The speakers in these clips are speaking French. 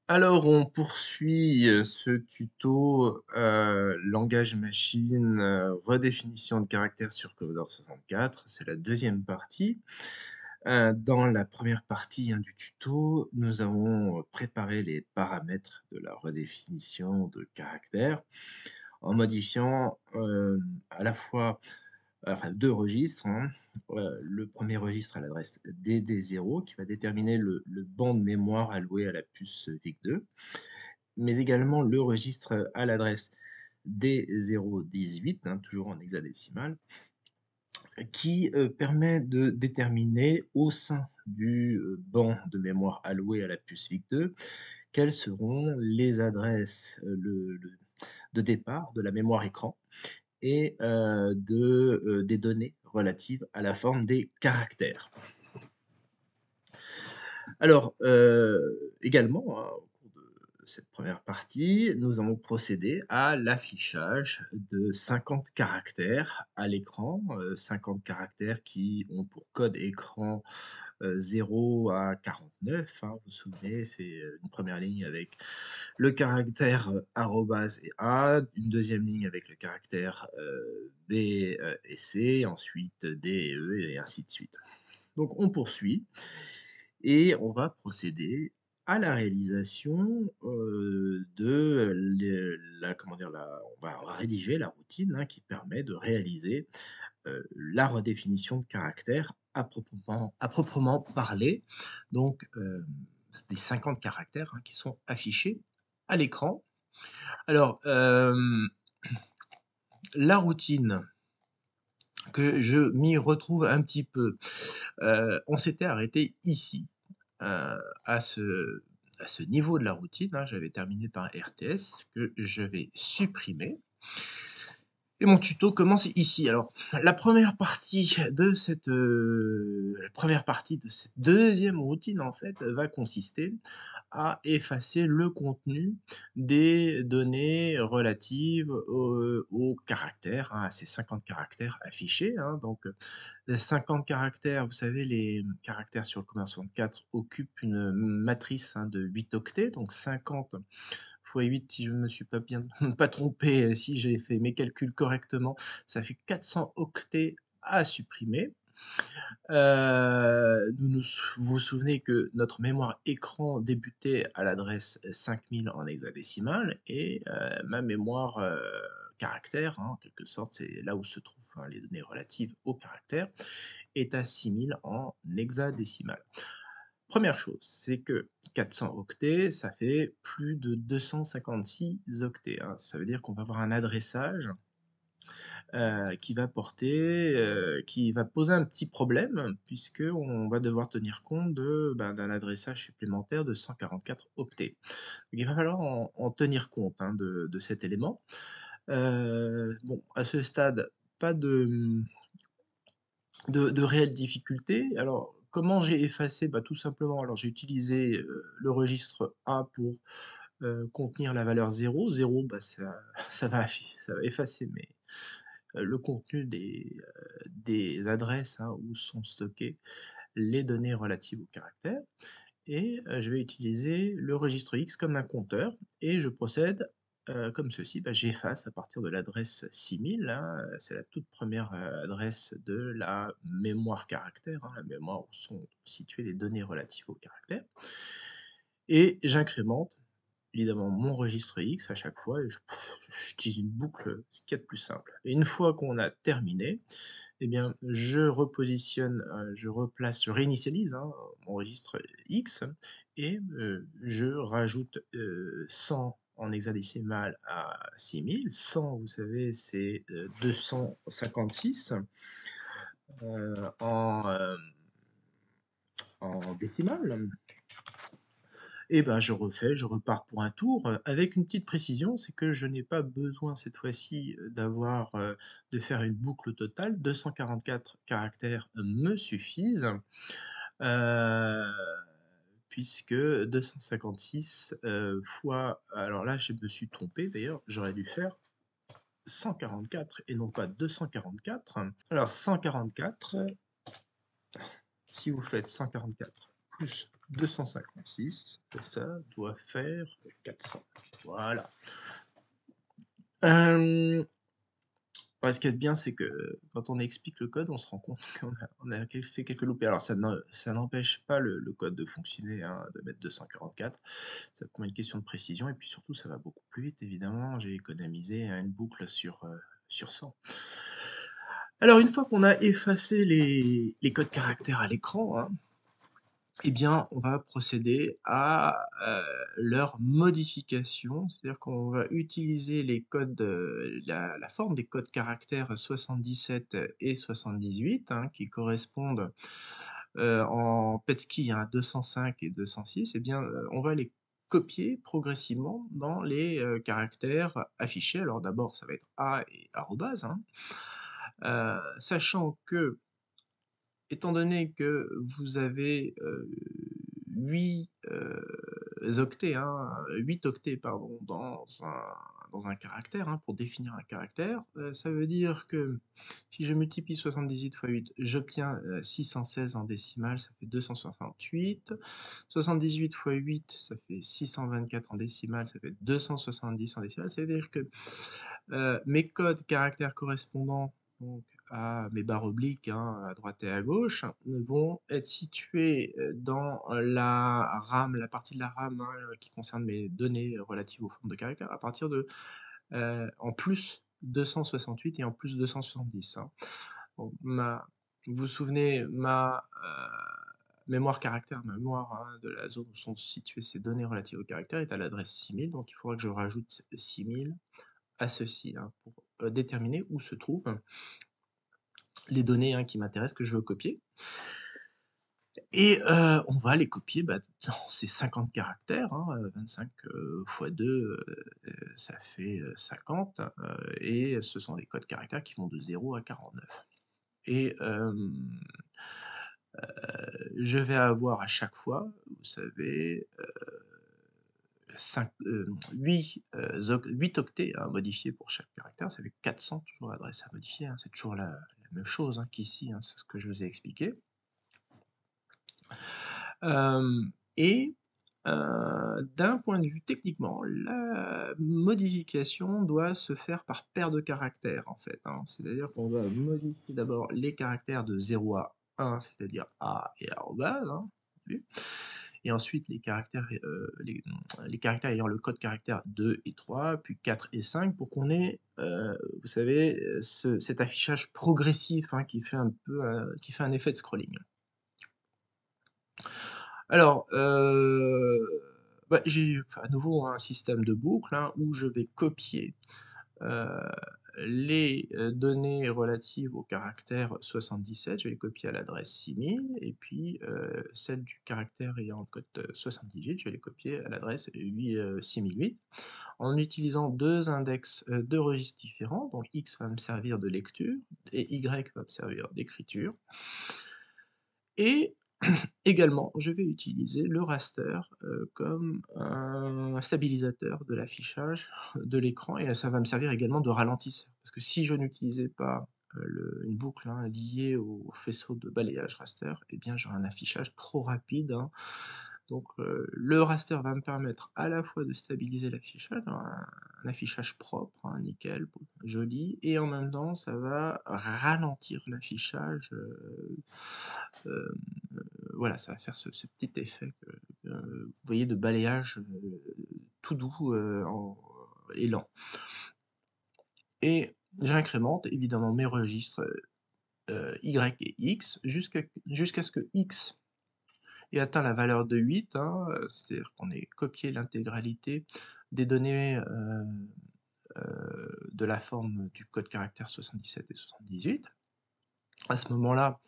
Alors, on poursuit ce tuto langage machine, redéfinition de caractère sur Commodore 64. C'est la deuxième partie. Dans la première partie du tuto, nous avons préparé les paramètres de la redéfinition de caractère en modifiant à la fois enfin 2 registres, hein. Le premier registre à l'adresse DD0 qui va déterminer le banc de mémoire alloué à la puce VIC2, mais également le registre à l'adresse D018, hein, toujours en hexadécimal, qui permet de déterminer au sein du banc de mémoire alloué à la puce VIC2 quelles seront les adresses de départ de la mémoire écran et des données relatives à la forme des caractères. Alors, également, hein, au cours de cette première partie, nous allons procéder à l'affichage de 50 caractères à l'écran, 50 caractères qui ont pour code écran 0 à 49, hein, vous vous souvenez, c'est une première ligne avec le caractère arrobase et A, une deuxième ligne avec le caractère B et C, ensuite D et E, et ainsi de suite. Donc on poursuit et on va procéder à la réalisation comment dire, on va rédiger la routine qui permet de réaliser la redéfinition de caractère à proprement parler. Donc, des 50 caractères qui sont affichés à l'écran. Alors, la routine que je m'y retrouve un petit peu, on s'était arrêté ici, à ce niveau de la routine, j'avais terminé par RTS que je vais supprimer. Et mon tuto commence ici. Alors, la première partie de cette deuxième routine, en fait, va consister à effacer le contenu des données relatives aux caractères, à ces 50 caractères affichés, hein. Donc, les 50 caractères, vous savez, les caractères sur le Commodore 64 occupent une matrice, de 8 octets, donc 50 fois 8, si je ne me suis pas trompé, si j'ai fait mes calculs correctement, ça fait 400 octets à supprimer. Vous vous souvenez que notre mémoire écran débutait à l'adresse 5000 en hexadécimal et ma mémoire caractère, en quelque sorte, c'est là où se trouvent les données relatives aux caractères, est à 6000 en hexadécimal. Première chose, c'est que 400 octets, ça fait plus de 256 octets, hein. Ça veut dire qu'on va avoir un adressage qui va poser un petit problème, puisqu'on va devoir tenir compte d'un adressage supplémentaire de 144 octets. Donc il va falloir en tenir compte de cet élément. Bon, à ce stade, pas de réelle difficulté. Alors, comment j'ai effacé? Bah, tout simplement, alors j'ai utilisé le registre A pour contenir la valeur 0. 0, bah, ça va effacer le contenu des adresses où sont stockées les données relatives au caractère. Et je vais utiliser le registre X comme un compteur et je procède comme ceci. Bah, j'efface à partir de l'adresse 6000, c'est la toute première adresse de la mémoire caractère, la mémoire où sont situées les données relatives au caractère. Et j'incrémente évidemment mon registre X à chaque fois et j'utilise une boucle, ce qu'il y a de plus simple. Et une fois qu'on a terminé, eh bien, je repositionne, je replace, je réinitialise mon registre X et je rajoute 100 en hexadécimal à 6000. 100, vous savez, c'est 256 en décimal. Et ben, je repars pour un tour, avec une petite précision, c'est que je n'ai pas besoin cette fois-ci, de faire une boucle totale. 244 caractères me suffisent, heu, puisque 256, fois alors là, je me suis trompé d'ailleurs, j'aurais dû faire 144 et non pas 244. Alors 144, si vous faites 144 plus 256 et ça doit faire 400. Voilà. Hem, ouais, ce qu'il y a de bien, c'est que quand on explique le code, on se rend compte qu'on a fait quelques loupés. Alors ça n'empêche pas le code de fonctionner, hein, de mettre 244. Ça prend une question de précision et puis surtout ça va beaucoup plus vite évidemment. J'ai économisé, une boucle sur 100. Alors une fois qu'on a effacé les codes caractères à l'écran, hein, eh bien, on va procéder à, leur modification. C'est-à-dire qu'on va utiliser les codes, la forme des codes caractères 77 et 78, hein, qui correspondent, en PETSCII à 205 et 206. Eh bien, on va les copier progressivement dans les, caractères affichés. Alors d'abord, ça va être A et arrobase, hein, sachant que étant donné que vous avez, 8, octets, hein, 8 octets pardon, dans un caractère, hein, pour définir un caractère, ça veut dire que si je multiplie 78 fois 8, j'obtiens, 616 en décimale, ça fait 268. 78 fois 8, ça fait 624 en décimale, ça fait 270 en décimale. C'est-à-dire que, mes codes caractères correspondants donc à mes barres obliques, hein, à droite et à gauche, vont être situés, dans la RAM, la partie de la RAM, hein, qui concerne mes données relatives aux formes de caractères à partir de, en plus 268 et en plus 270, hein. Donc vous vous souvenez, ma, mémoire caractère, ma mémoire, hein, de la zone où sont situées ces données relatives au caractère est à l'adresse 6000, donc il faudra que je rajoute 6000 à ceci, hein, pour, déterminer où se trouvent les données, hein, qui m'intéressent, que je veux copier. Et on va les copier, bah, dans ces 50 caractères, hein, 25, fois 2, ça fait, 50, et ce sont des codes caractères qui vont de 0 à 49. Et je vais avoir à chaque fois, vous savez, 8 octets à modifier pour chaque caractère, ça fait 400 toujours l'adresse à modifier, hein, c'est toujours la même chose, hein, qu'ici, hein, c'est ce que je vous ai expliqué. Et d'un point de vue techniquement, la modification doit se faire par paire de caractères en fait, hein. C'est-à-dire qu'on va modifier d'abord les caractères de 0 à 1, c'est-à-dire A et arrobase, hein, vu. Et ensuite les caractères ayant le code caractère 2 et 3, puis 4 et 5 pour qu'on ait, vous savez, cet affichage progressif, hein, qui fait un effet de scrolling. Alors, bah, j'ai à nouveau un système de boucle, hein, où je vais copier, heu, les, données relatives au caractère 77, je vais les copier à l'adresse 6000 et puis, celles du caractère ayant le code, 78, je vais les copier à l'adresse 6008 en utilisant 2 index, 2 registres différents. Donc X va me servir de lecture et Y va me servir d'écriture. Et également, je vais utiliser le raster, comme un stabilisateur de l'affichage de l'écran et ça va me servir également de ralentisseur. Parce que si je n'utilisais pas, une boucle, hein, liée au faisceau de balayage raster, eh bien j'aurais un affichage trop rapide, hein. Donc le raster va me permettre à la fois de stabiliser l'affichage, un affichage propre, hein, nickel, joli et en même temps ça va ralentir l'affichage, hem voilà, ça va faire ce petit effet que, vous voyez de balayage, tout doux, et lent. Et j'incrémente évidemment mes registres, Y et X jusqu'à ce que X ait atteint la valeur de 8, hein, c'est-à-dire qu'on ait copié l'intégralité des données, de la forme du code caractère 77 et 78. À ce moment-là,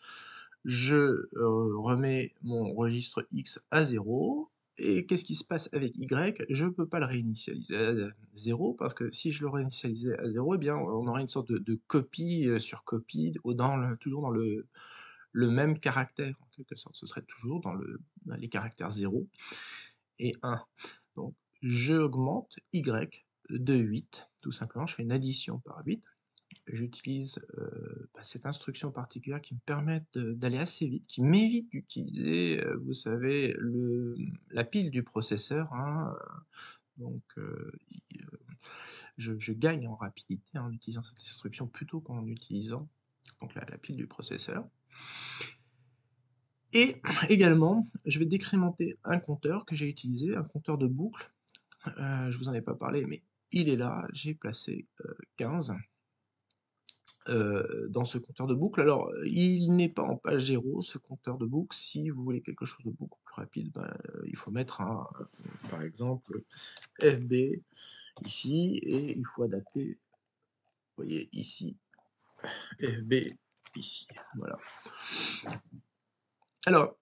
je, remets mon registre X à 0 et qu'est-ce qui se passe avec Y? Je ne peux pas le réinitialiser à 0 parce que si je le réinitialisais à 0, eh bien, on aurait une sorte de copie, sur copie toujours dans le même caractère en quelque sorte. Ce serait toujours dans les caractères 0 et 1. Donc j'augmente Y de 8, tout simplement, je fais une addition par 8 j'utilise, cette instruction particulière qui me permet d'aller assez vite, qui m'évite d'utiliser, vous savez, la pile du processeur, hein, donc je gagne en rapidité en utilisant cette instruction plutôt qu'en utilisant donc la pile du processeur. Et également, je vais décrémenter un compteur que j'ai utilisé, un compteur de boucle. Je vous en ai pas parlé, mais il est là, j'ai placé 15 dans ce compteur de boucle. Alors, il n'est pas en page 0 ce compteur de boucle. Si vous voulez quelque chose de beaucoup plus rapide, il faut mettre par exemple, FB ici et il faut adapter, vous voyez ici, FB ici, voilà. Alors,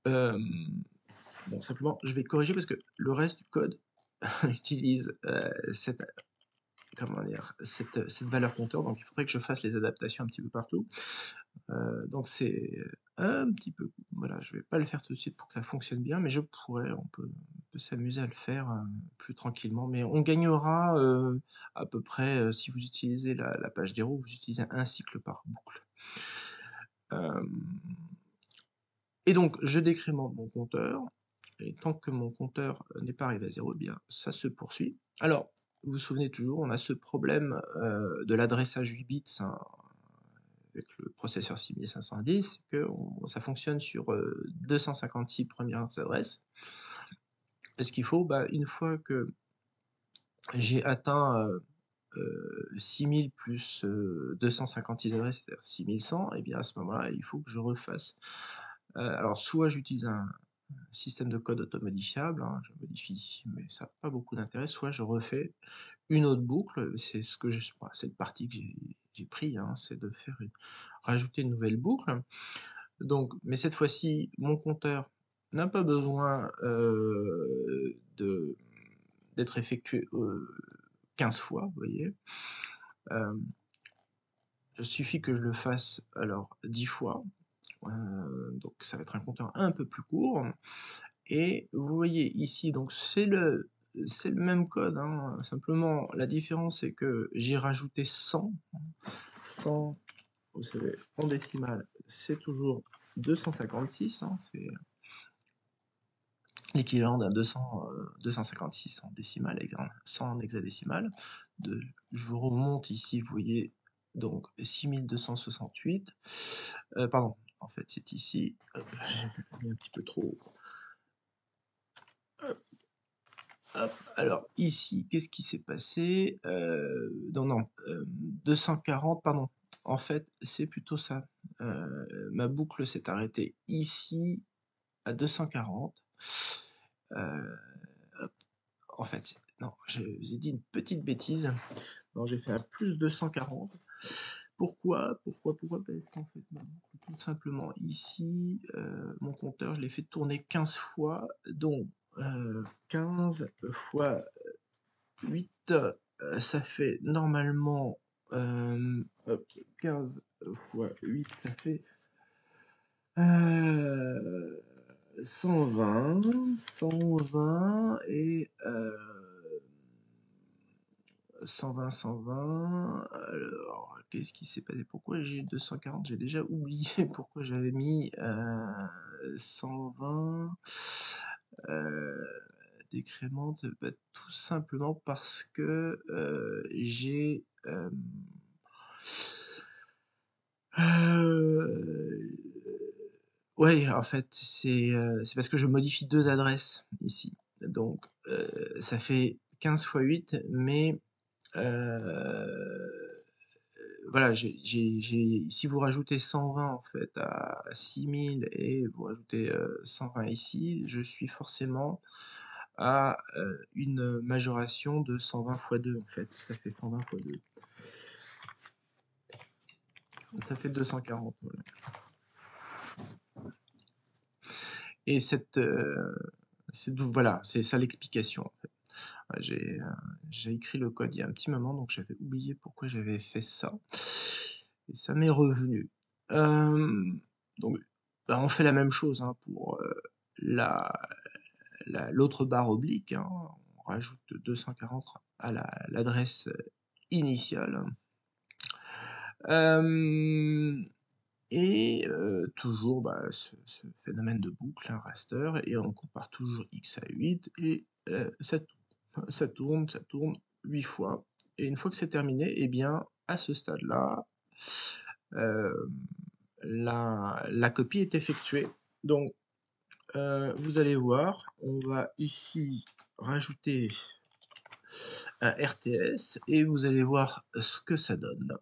bon simplement je vais corriger parce que le reste du code utilise, comment dire? Cette valeur compteur, donc il faudrait que je fasse les adaptations un petit peu partout. Donc c'est un petit peu voilà, je vais pas le faire tout de suite pour que ça fonctionne bien, mais je pourrais, on peut s'amuser à le faire, plus tranquillement. Mais on gagnera, à peu près, si vous utilisez la page 0, vous utilisez un cycle par boucle. Hem Et donc je décrémente mon compteur et tant que mon compteur, n'est pas arrivé à 0, eh bien ça se poursuit. Alors, vous vous souvenez toujours, on a ce problème, de l'adressage 8 bits, hein, avec le processeur 6510, que ça fonctionne sur, 256 premières adresses. Et ce qu'il faut, une fois que j'ai atteint, 6000 plus, 256 adresses, c'est-à-dire 6100, et bien à ce moment-là, il faut que je refasse, alors soit j'utilise un système de code automodifiable, hein, je modifie ici, mais ça n'a pas beaucoup d'intérêt, soit je refais une autre boucle, c'est ce que voilà, c'est le parti que j'ai pris, hein, c'est de rajouter une nouvelle boucle. Donc, mais cette fois-ci, mon compteur n'a pas besoin, d'être effectué, 15 fois, vous voyez? Hem, il suffit que je le fasse alors 10 fois, donc ça va être un compteur un peu plus court. Et vous voyez ici, donc c'est le même code, hein, simplement la différence c'est que j'ai rajouté 100. 100, vous savez, en décimale, c'est toujours 256, hein, c'est l'équivalent d'un 256 en décimale et 100 en hexadécimal. Je vous remonte ici, vous voyez, donc 6268, pardon, en fait c'est ici, hop, j'ai mis un petit peu trop. Hop, alors ici, qu'est-ce qui s'est passé? Non, non, 240, pardon. En fait, c'est plutôt ça. Ma boucle s'est arrêtée ici à 240. Heu, hop, en fait, non, je vous ai dit une petite bêtise. Non, j'ai fait un plus 240. Pourquoi? Pourquoi? Parce qu'en fait, ma boucle, tout simplement ici, mon compteur, je l'ai fait tourner 15 fois, donc 15 fois 8, ça fait normalement, hop, 15 fois 8, ça fait, heu, 120, 120 et 120. Alors, qu'est-ce qui s'est passé? Pourquoi j'ai 240? J'ai déjà oublié pourquoi j'avais mis, 120, heu, décrémente, tout simplement parce que, heu, ouais, en fait, c'est parce que je modifie 2 adresses ici. Donc, ça fait 15 fois 8, mais, voilà, si vous rajoutez 120 en fait à 6000 et vous rajoutez, 120 ici, je suis forcément à, une majoration de 120 fois 2 en fait. Ça fait 120 fois 2. Ça fait 240, voilà. Et voilà, c'est ça l'explication en fait. J'ai écrit le code il y a un petit moment, donc j'avais oublié pourquoi j'avais fait ça et ça m'est revenu. Donc, on fait la même chose, hein, pour, la l'autre barre oblique, hein. On rajoute 240 à l'adresse initiale. Hem toujours, bah, ce phénomène de boucle, un raster et on compare toujours x à 8 et ça tourne 8 fois et une fois que c'est terminé et bien, à ce stade-là, hem, la copie est effectuée. Donc, vous allez voir, on va ici rajouter un RTS et vous allez voir ce que ça donne.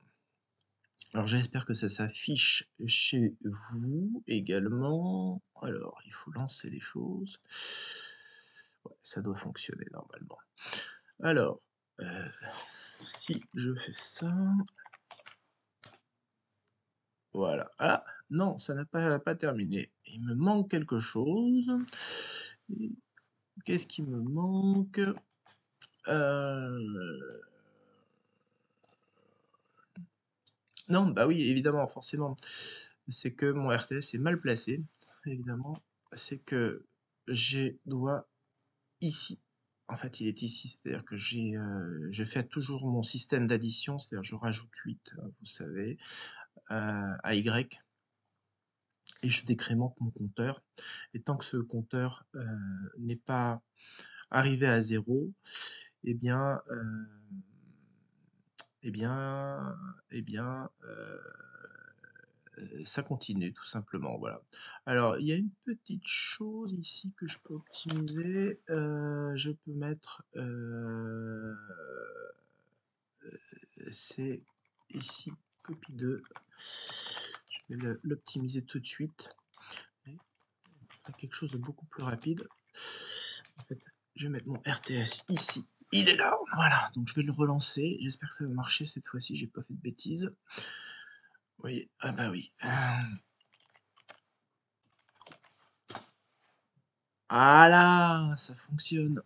Alors j'espère que ça s'affiche chez vous également. Alors, il faut lancer les choses. Ouais, ça doit fonctionner normalement. Alors, heu, si je fais ça, voilà. Ah! Non, ça n'a pas terminé. Il me manque quelque chose. Et qu'est-ce qui me manque? Heu, non, bah oui, évidemment, forcément. C'est que mon RTS est mal placé, évidemment. C'est que j'ai dois ici. En fait, il est ici, c'est-à-dire que je fais toujours mon système d'addition, c'est-à-dire je rajoute 8, vous savez, à Y et je décrémente mon compteur et tant que ce compteur, n'est pas arrivé à 0, eh bien, eh bien eh bien, ça continue tout simplement, voilà. Alors, il y a une petite chose ici que je peux optimiser, je peux mettre, c'est ici copie 2. Je vais l'optimiser tout de suite et faire quelque chose de beaucoup plus rapide. En fait, je vais mettre mon RTS ici. Il est là, voilà. Donc je vais le relancer. J'espère que ça va marcher cette fois-ci. J'ai pas fait de bêtises. Vous voyez, ah bah oui. Voilà, ça fonctionne.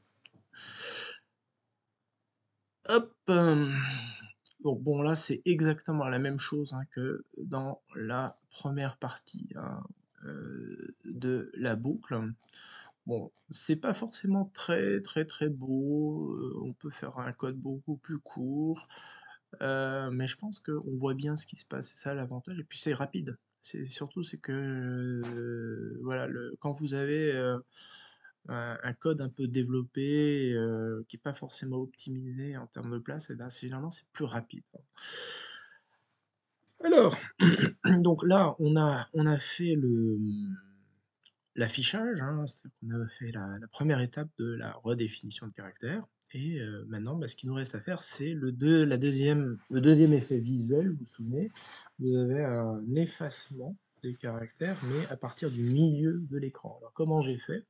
Hop. Donc bon, là, c'est exactement la même chose hein, que dans la première partie hein, de la boucle. Bon, c'est pas forcément très, très, très beau, on peut faire un code beaucoup plus court, mais je pense qu'on voit bien ce qui se passe, c'est ça l'avantage et puis c'est rapide. C'est surtout, c'est que, voilà, quand vous avez, un code un peu développé, qui est pas forcément optimisé en termes de place et ben, généralement, c'est plus rapide. Alors, donc là, on a fait l'affichage, hein, c'est-à-dire qu'on a fait la 1re étape de la redéfinition de caractère et maintenant, bah, ce qu'il nous reste à faire, c'est le deuxième effet visuel, vous vous souvenez? Vous avez un effacement des caractères, mais à partir du milieu de l'écran. Alors comment j'ai fait?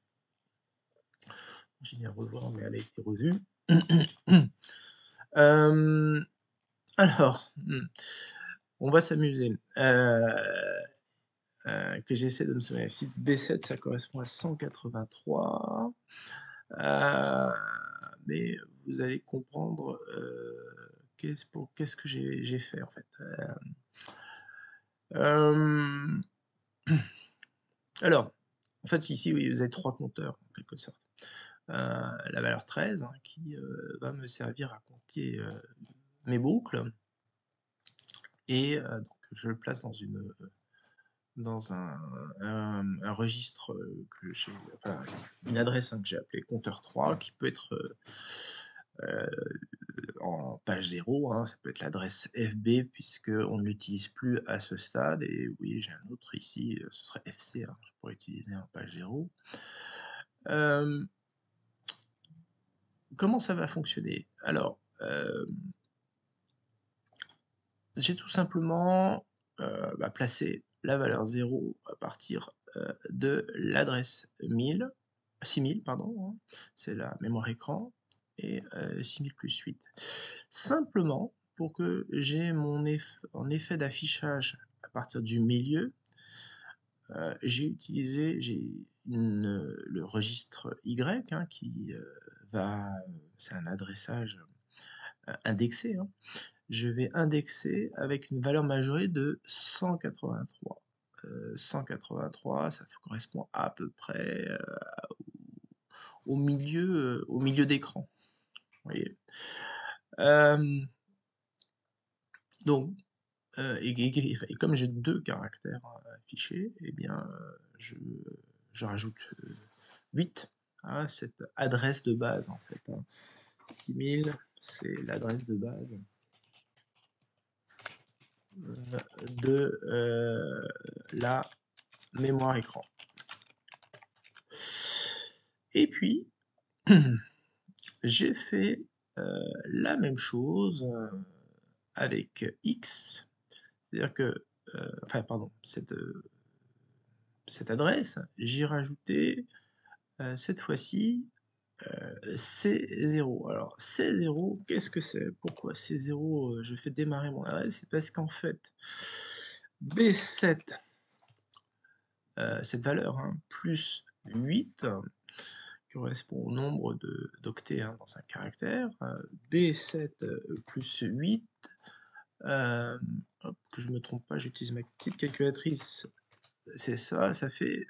Je viens revoir, mais elle a été revue. Hem, alors, on va s'amuser. Que j'essaie de me souvenir. Si B7 ça correspond à 183, mais vous allez comprendre, qu'est-ce que j'ai fait en fait. Hem, alors, en fait ici oui, vous avez 3 compteurs en quelque sorte. La valeur 13 hein, qui, va me servir à compter, mes boucles et donc je le place dans un registre que j'ai, enfin, une adresse hein, que j'ai appelée compteur 3 qui peut être en page 0, hein, ça peut être l'adresse FB puisqu'on ne l'utilise plus à ce stade et oui j'ai un autre ici, ce serait FC, hein, je pourrais utiliser en page 0. Comment ça va fonctionner? Alors, j'ai tout simplement, bah, placé la valeur 0 à partir, de l'adresse 6000 pardon, hein, c'est la mémoire écran et 6000 plus 8. Simplement pour que j'ai mon effet d'affichage à partir du milieu, j'ai le registre Y, hein, qui, va c'est un adressage, indexé, hein. Je vais indexer avec une valeur majorée de 183. 183, ça correspond à peu près, au milieu d'écran, vous voyez? Hem, donc et comme j'ai 2 caractères affichés, eh bien, je rajoute, 8 à cette adresse de base en fait, hein. 6000, c'est l'adresse de base de la mémoire écran. Et puis, j'ai fait la même chose avec X, c'est-à-dire que, enfin, pardon, cette adresse, j'ai rajouté cette fois-ci C0. Alors, C0, qu'est-ce que c'est? Pourquoi C0, je fais démarrer mon adresse? C'est parce qu'en fait, B7, cette valeur, hein, plus 8, correspond au nombre d'octets hein, dans un caractère. B7 plus 8, hop, que je ne me trompe pas, j'utilise ma petite calculatrice, c'est ça, ça fait...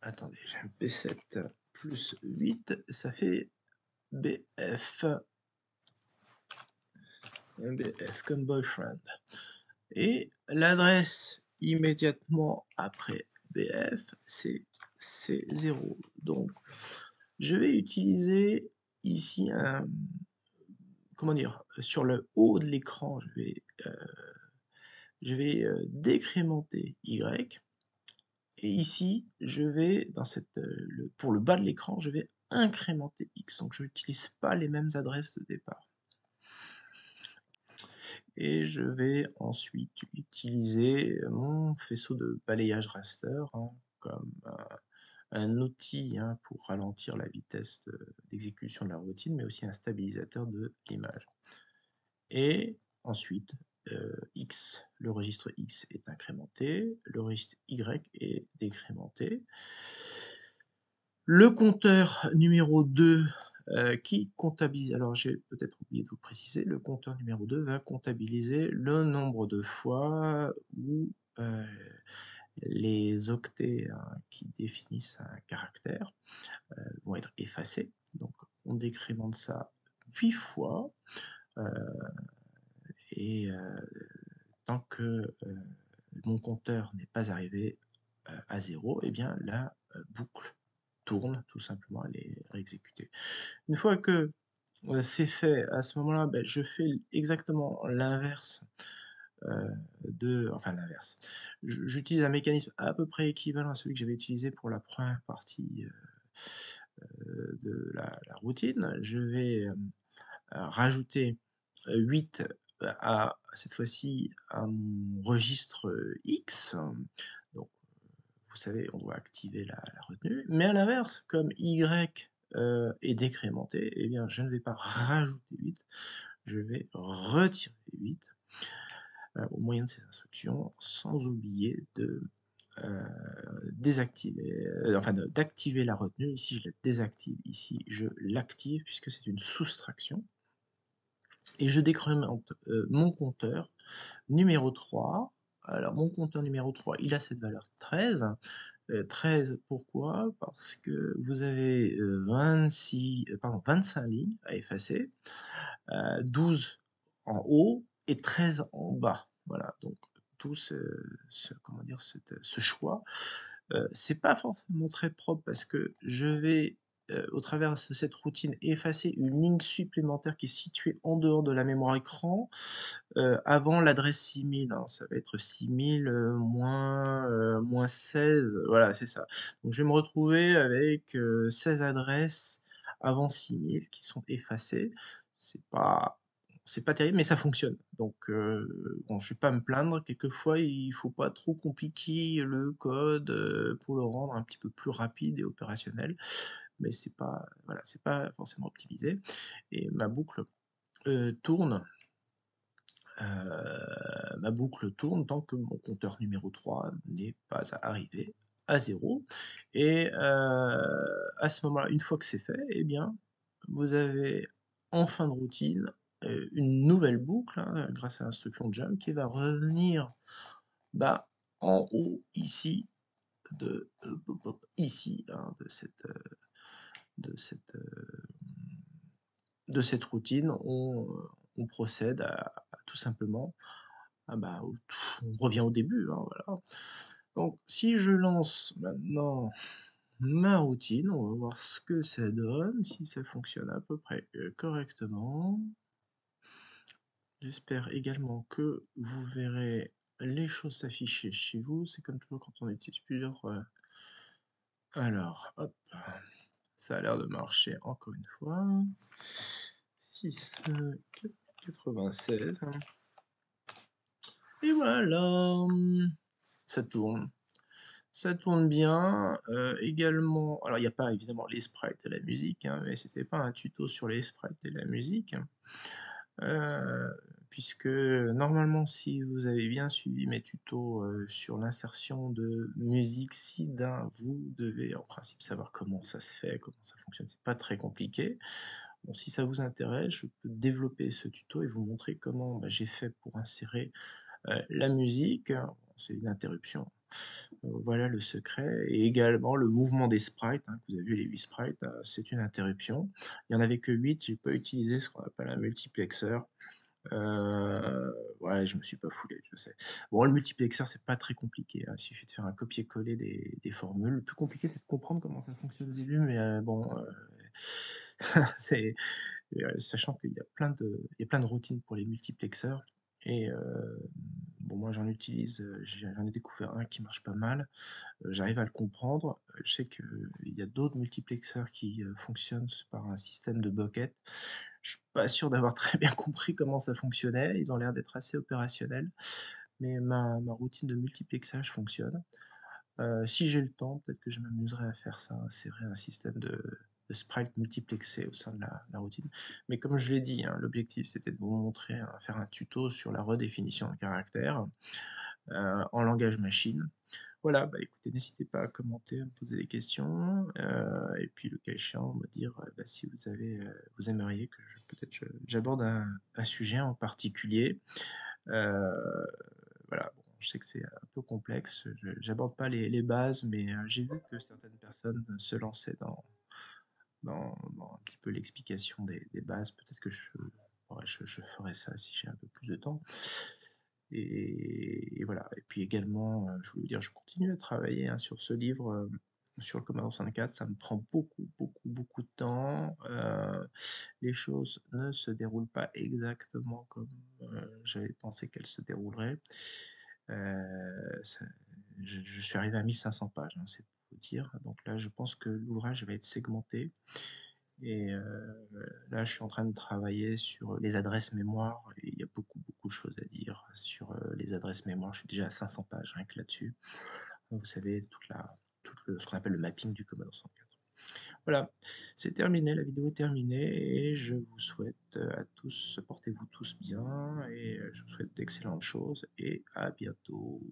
attendez, j'ai un B7 plus 8, ça fait BF. BF comme boyfriend. Et l'adresse immédiatement après BF, c'est C0. Donc, je vais utiliser ici un, comment dire, sur le haut de l'écran, décrémenter Y. Et ici, je vais, pour le bas de l'écran, je vais incrémenter X. Donc, je n'utilise pas les mêmes adresses de départ. Et je vais ensuite utiliser mon faisceau de balayage raster hein, comme un outil hein, pour ralentir la vitesse d'exécution de la routine, mais aussi un stabilisateur de l'image. Et ensuite, X, le registre X est incrémenté, le registre Y est décrémenté. Le compteur numéro 2 qui comptabilise, alors j'ai peut-être oublié de vous préciser, le compteur numéro 2 va comptabiliser le nombre de fois où les octets hein, qui définissent un caractère vont être effacés. Donc on décrémente ça 8 fois et tant que mon compteur n'est pas arrivé à 0, eh bien la boucle tourne tout simplement, elle est réexécutée. Une fois que c'est fait, à ce moment-là, ben, je fais exactement l'inverse enfin l'inverse. J'utilise un mécanisme à peu près équivalent à celui que j'avais utilisé pour la première partie de la routine. Je vais rajouter 8 à cette fois-ci à mon registre X. Donc, vous savez, on doit activer la retenue. Mais à l'inverse, comme Y est décrémenté, eh bien, je ne vais pas rajouter 8, je vais retirer 8 au moyen de ces instructions, sans oublier de désactiver, d'activer la retenue. Ici, je la désactive, ici, je l'active, puisque c'est une soustraction. Et je décrémente mon compteur numéro 3. Alors, mon compteur numéro 3, il a cette valeur 13. 13, pourquoi? Parce que vous avez 25 lignes à effacer, 12 en haut et 13 en bas. Voilà, donc tout comment dire, ce choix, c'est pas forcément très propre parce que je vais, au travers de cette routine, effacer une ligne supplémentaire qui est située en dehors de la mémoire écran, avant l'adresse 6000, hein, ça va être 6000 moins 16, voilà, c'est ça. Donc je vais me retrouver avec 16 adresses avant 6000 qui sont effacées. C'est pas, c'est pas terrible, mais ça fonctionne. Donc bon, je vais pas me plaindre. Quelquefois, il faut pas trop compliquer le code pour le rendre un petit peu plus rapide et opérationnel, mais c'est pas, voilà, c'est pas forcément optimisé. Et tourne ma boucle tourne tant que mon compteur numéro 3 n'est pas arrivé à 0. Et à ce moment-là, une fois que c'est fait, eh bien, vous avez en fin de routine une nouvelle boucle hein, grâce à l'instruction jump qui va revenir bah, en haut ici ici hein, de cette routine. on procède à tout simplement, on revient au début, hein, voilà. Donc si je lance maintenant ma routine, on va voir ce que ça donne, si ça fonctionne à peu près, correctement. J'espère également que vous verrez les choses s'afficher chez vous. C'est comme toujours quand on utilise plusieurs, alors hop, ça a l'air de marcher encore une fois. 6 96 et voilà, ça tourne. Ça tourne bien, également alors il y a pas évidemment les sprites et la musique, hein, mais c'était pas un tuto sur les sprites et la musique, heu, puisque normalement si vous avez bien suivi mes tutos, sur l'insertion de musique SID, hein, vous devez en principe savoir comment ça se fait, comment ça fonctionne, c'est pas très compliqué. Bon si ça vous intéresse, je peux développer ce tuto et vous montrer comment, j'ai fait pour insérer, la musique. C'est une interruption. Voilà le secret et également le mouvement des sprites, hein, que vous avez vu les 8 sprites, c'est une interruption. Il y en avait que 8. J'ai pas utilisé ce qu'on appelle un multiplexeur. Ouais, je me suis pas foulé, je sais. Bon, le multiplexeur, c'est pas très compliqué, hein, il suffit de faire un copier-coller des formules. Le plus compliqué, c'est de comprendre comment ça fonctionne au début, mais c'est sachant qu'il y a plein de routines pour les multiplexeurs et bon, moi, j'en utilise, j'en ai découvert un qui marche pas mal. J'arrive à le comprendre. Je sais qu'il y a d'autres multiplexeurs qui, fonctionnent par un système de bucket. Je suis pas sûr d'avoir très bien compris comment ça fonctionnait. Ils ont l'air d'être assez opérationnels, mais ma routine de multiplexage fonctionne. Si j'ai le temps, peut-être que je m'amuserai à faire ça, insérer un système de sprite multiplexé au sein de la routine. Mais comme je l'ai dit, hein, l'objectif c'était de vous montrer, faire un tuto sur la redéfinition d'un caractère, en langage machine. Voilà, bah, écoutez, n'hésitez pas à commenter, à me poser des questions, et puis le cas échéant, me dire, si vous aimeriez que j'aborde un sujet en particulier. Heu, voilà, bon, je sais que c'est un peu complexe, je j'aborde pas les bases, mais j'ai vu que certaines personnes se lançaient dans un petit peu l'explication des bases. Peut-être que je ferai ça si j'ai un peu plus de temps. Et voilà et puis également, je voulais vous dire, je continue à travailler, hein, sur ce livre, sur le Commodore 64. Ça me prend beaucoup, beaucoup, beaucoup de temps, les choses ne se déroulent pas exactement comme, j'avais pensé qu'elles se dérouleraient. Ça je suis arrivé à 1 500 pages, hein, c'est pour vous dire. Donc là, je pense que l'ouvrage va être segmenté et là, je suis en train de travailler sur les adresses mémoire et il y a beaucoup, beaucoup de choses à dire sur, les adresses mémoire. Je suis déjà à 500 pages rien que là-dessus. Vous savez, ce qu'on appelle le mapping du Commodore 64. Voilà, c'est terminé, la vidéo est terminée et je vous souhaite, à tous portez-vous tous bien et je vous souhaite d'excellentes choses et à bientôt.